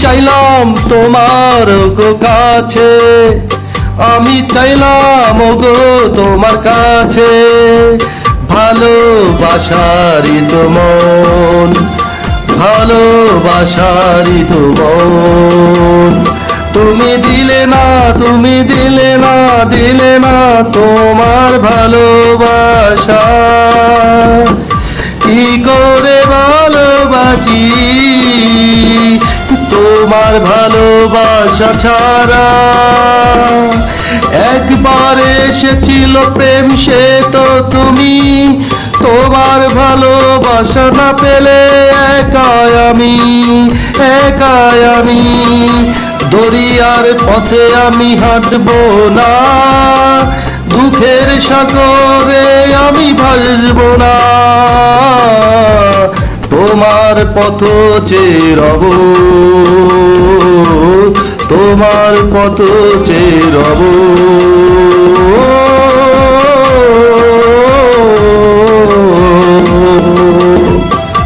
চাইলাম তোমার গো কাছে, আমি চাইলাম গো তোমার কাছে, ভালোবাসারই তো মন, ভালোবাসারই তো মন। তুমি দিলে না, তুমি দিলে না, দিলে না তোমার ভালোবাসা। কি করে ভালোবাসি তোমার ভালোবাসা ছাড়া। একবার এসেছিল প্রেম, সে তো তুমি, তোমার ভালোবাসা না পেলে একাই আমি, একাই আমি। দরিয়ার পথে আমি হাঁটবো না, দুঃখের সাগরে আমি ভাসবো না। তোমার পথ চেয়ে রব, তোমার পথ চেয়ে রব।